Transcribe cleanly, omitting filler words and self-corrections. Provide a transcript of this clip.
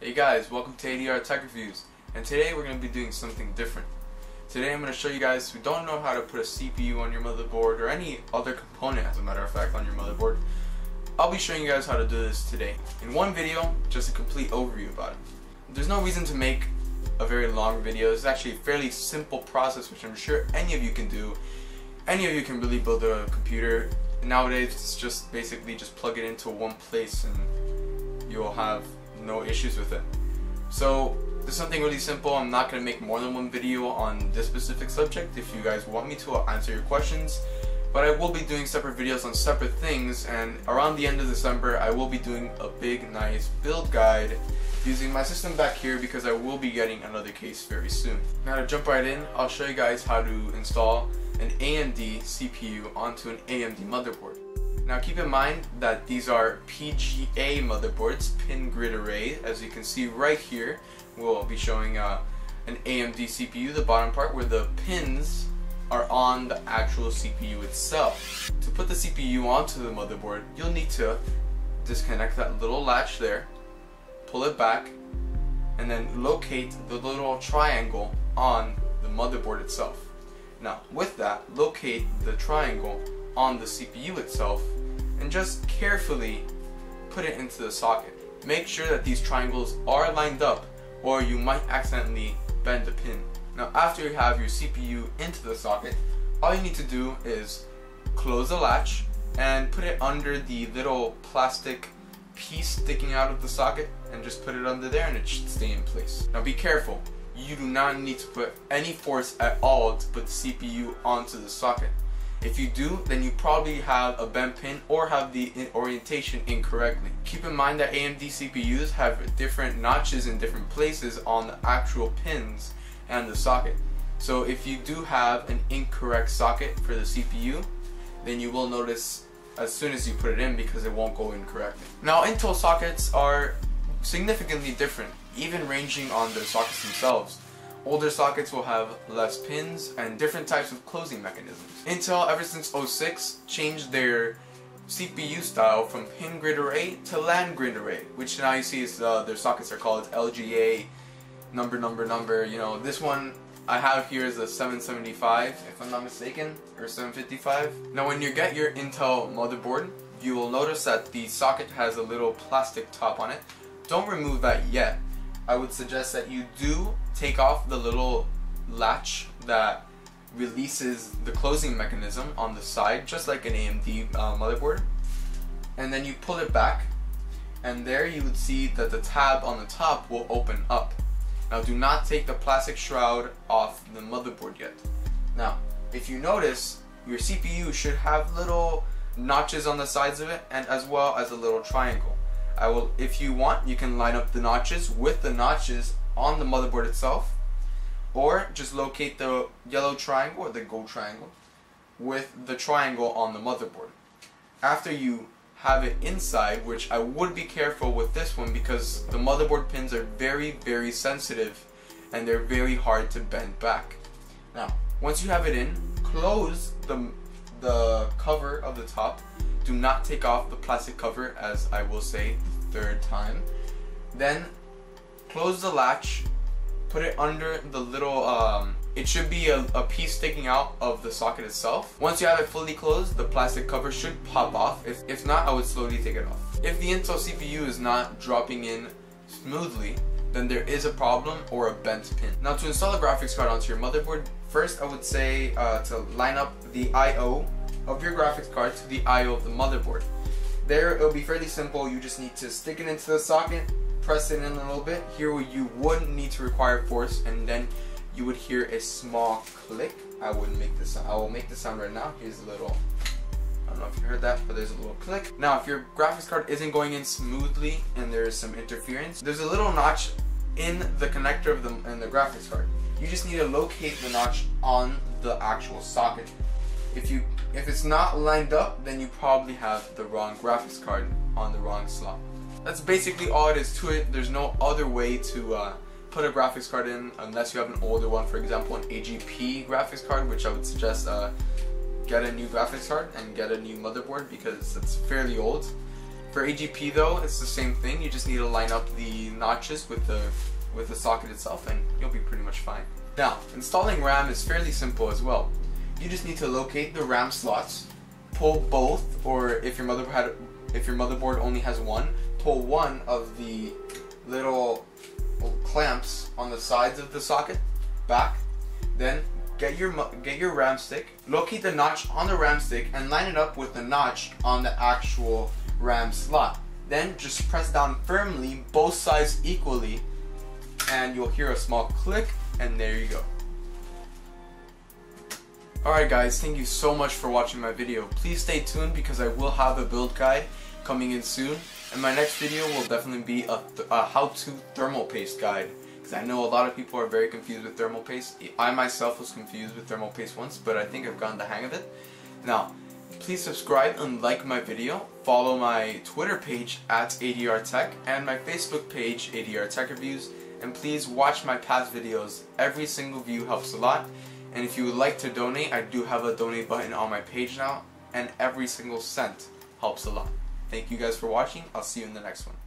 Hey guys, welcome to ADR Tech Reviews, and today we're going to be doing something different. Today I'm going to show you guys who don't know how to put a CPU on your motherboard or any other component, as a matter of fact, on your motherboard. I'll be showing you guys how to do this today. In one video, just a complete overview about it. There's no reason to make a very long video. It's actually a fairly simple process which I'm sure any of you can do. Any of you can really build a computer. Nowadays it's just basically just plug it into one place and you'll have no issues with it. So there's something really simple. I'm not going to make more than one video on this specific subject. If you guys want me to, I'll answer your questions. But I will be doing separate videos on separate things, and around the end of December I will be doing a big nice build guide using my system back here because I will be getting another case very soon. Now to jump right in, I'll show you guys how to install an AMD CPU onto an AMD motherboard. Now keep in mind that these are PGA motherboards, pin grid array. As you can see right here, we'll be showing an AMD CPU, the bottom part where the pins are on the actual CPU itself. To put the CPU onto the motherboard, you'll need to disconnect that little latch there, pull it back, and then locate the little triangle on the motherboard itself. Now with that, locate the triangle on the CPU itself and just carefully put it into the socket. Make sure that these triangles are lined up or you might accidentally bend the pin. Now after you have your CPU into the socket, all you need to do is close the latch and put it under the little plastic piece sticking out of the socket and just put it under there and it should stay in place. Now be careful, you do not need to put any force at all to put the CPU onto the socket. If you do, then you probably have a bent pin or have the orientation incorrectly. Keep in mind that AMD CPUs have different notches in different places on the actual pins and the socket. So if you do have an incorrect socket for the CPU, then you will notice as soon as you put it in because it won't go in correctly. Now Intel sockets are significantly different, even ranging on the sockets themselves. Older sockets will have less pins and different types of closing mechanisms. Intel, ever since 06, changed their CPU style from pin grid array to LAN grid array, which now you see is their sockets are called LGA, number. You know, this one I have here is a 775, if I'm not mistaken, or 755. Now when you get your Intel motherboard, you will notice that the socket has a little plastic top on it. Don't remove that yet. I would suggest that you do take off the little latch that releases the closing mechanism on the side, just like an AMD motherboard, and then you pull it back, and there you would see that the tab on the top will open up. Now do not take the plastic shroud off the motherboard yet. Now if you notice, your CPU should have little notches on the sides of it, and as well as a little triangle. If you want, you can line up the notches with the notches on the motherboard itself, or just locate the yellow triangle or the gold triangle with the triangle on the motherboard. After you have it inside, which I would be careful with this one because the motherboard pins are very sensitive and they're very hard to bend back. Now once you have it in, close the cover of the top. Do not take off the plastic cover, as I will say the third time. Then close the latch, put it under the little, it should be a piece sticking out of the socket itself. Once you have it fully closed, the plastic cover should pop off. If not, I would slowly take it off. If the Intel CPU is not dropping in smoothly, then there is a problem or a bent pin. Now to install a graphics card onto your motherboard, first I would say to line up the I/O of your graphics card to the I/O of the motherboard. There it'll be fairly simple. You just need to stick it into the socket, press it in a little bit. Here you wouldn't need to require force, and then you would hear a small click. I will make the sound right now. Here's a little, I don't know if you heard that, but there's a little click. Now if your graphics card isn't going in smoothly and there is some interference, there's a little notch in the connector of the graphics card. You just need to locate the notch on the actual socket. If it's not lined up, then you probably have the wrong graphics card on the wrong slot. That's basically all it is to it. There's no other way to put a graphics card in unless you have an older one, for example an AGP graphics card, which I would suggest get a new graphics card and get a new motherboard because it's fairly old. For AGP though, it's the same thing. You just need to line up the notches with the socket itself and you'll be pretty much fine. Now, installing RAM is fairly simple as well. You just need to locate the RAM slots, pull both, or if your motherboard only has one, pull one of the little clamps on the sides of the socket back. Then get your RAM stick, locate the notch on the RAM stick and line it up with the notch on the actual RAM slot. Then just press down firmly both sides equally and you'll hear a small click and there you go. Alright guys, thank you so much for watching my video. Please stay tuned because I will have a build guide coming in soon, and my next video will definitely be a how-to thermal paste guide, because I know a lot of people are very confused with thermal paste. I myself was confused with thermal paste once, but I think I've gotten the hang of it. Now, please subscribe and like my video, follow my Twitter page at ADRTech and my Facebook page ADR Tech Reviews, and please watch my past videos. Every single view helps a lot, and if you would like to donate, I do have a donate button on my page now, and every single cent helps a lot. Thank you guys for watching. I'll see you in the next one.